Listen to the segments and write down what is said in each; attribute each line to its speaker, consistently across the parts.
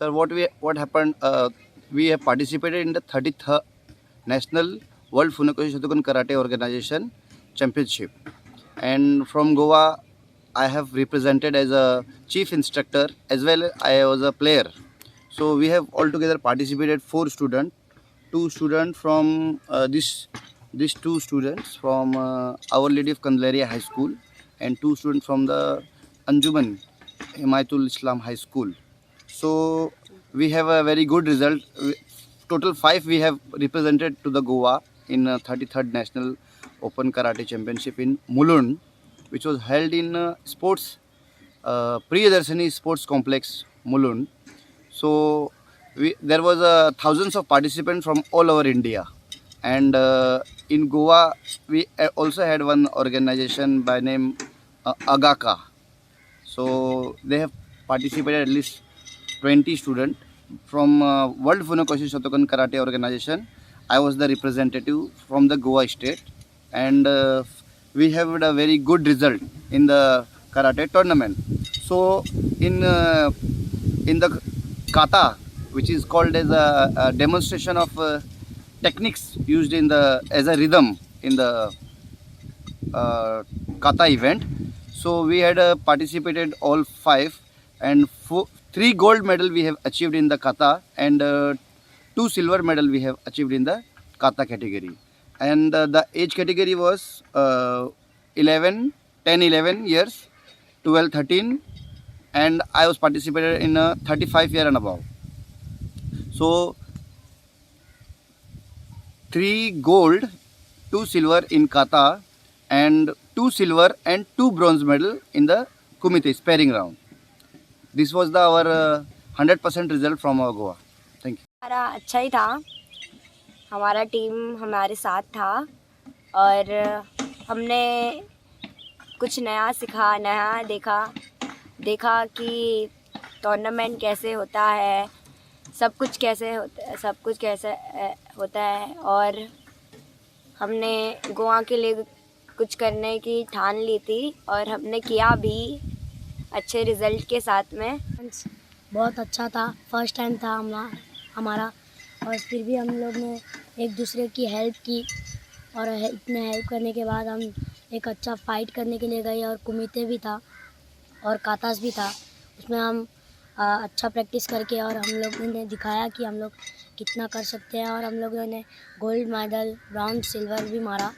Speaker 1: Sir, what happened? We have participated in the 33rd National World Funakoshi Shotokan Karate Organization Championship, and from Goa, I have represented as a chief instructor as well. I was a player. So we have altogether participated 4 students, 2 students from these 2 students from Our Lady of Candelaria High School, and 2 students from the Anjuman Himayatul Islam High School. So we have a very good result. Total 5 we have represented to the Goa in 33rd National Open Karate Championship in Mulund, which was held in sports Priyadarshini Sports Complex, Mulund. So there was thousands of participants from all over India, and in Goa we also had one organization by name Agaka. So they have participated at least 20 students from World Funakoshi Shotokan Karate Organization. I was the representative from the Goa state, and we have a very good result in the karate tournament. So in the kata, which is called as a demonstration of techniques used in the as a rhythm in the kata event. So we had participated all 5, and 3 gold medal we have achieved in the kata, and 2 silver medal we have achieved in the kata category. And the age category was 10, 11 years, 12, 13, and I was participated in 35 year and above. So 3 gold, 2 silver in kata, and 2 silver and 2 bronze medal in the kumite sparring round. This was our 100% result from our Goa. Thank you.
Speaker 2: हमारा अच्छा ही था, हमारा team हमारे साथ था और हमने कुछ नया सीखा, नया देखा कि टूर्नामेंट कैसे होता है, सब कुछ कैसे होता है और हमने गोवा के लिए कुछ करने की ठान ली थी और हमने किया भी अच्छे रिज़ल्ट के साथ में।
Speaker 3: बहुत अच्छा था, फर्स्ट टाइम था हमारा और फिर भी हम लोग ने एक दूसरे की हेल्प की और इतने हेल्प करने के बाद हम एक अच्छा फ़ाइट करने के लिए गए और कुमिते भी था और कातास भी था, उसमें हम अच्छा प्रैक्टिस करके और हम लोगों ने दिखाया कि हम लोग कितना कर सकते हैं और हम लोगों ने गोल्ड मेडल, ब्रॉन्ज, सिल्वर भी मारा।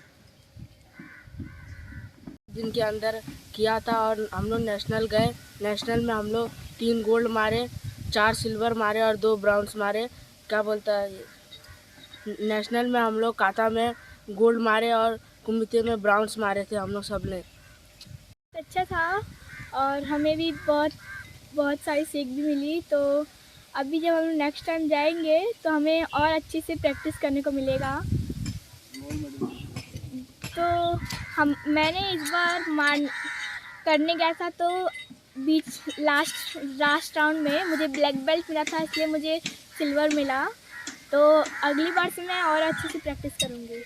Speaker 4: दिन के अंदर किया था और हम लोग नेशनल गए। नेशनल में हम लोग 3 गोल्ड मारे, 4 सिल्वर मारे और 2 ब्राउन्स मारे। क्या बोलता है, नेशनल में हम लोग काता में गोल्ड मारे और कुमिते में ब्राउन्स मारे थे हम लोग सब ने।
Speaker 5: अच्छा था और हमें भी बहुत सारी सीख भी मिली। तो अभी जब हम नेक्स्ट टाइम जाएंगे तो हमें और अच्छी से प्रैक्टिस करने को मिलेगा। तो मैंने इस बार करने गया था तो लास्ट राउंड में मुझे ब्लैक बेल्ट मिला था, इसलिए मुझे सिल्वर मिला। तो अगली बार से मैं और अच्छे से प्रैक्टिस करूँगी।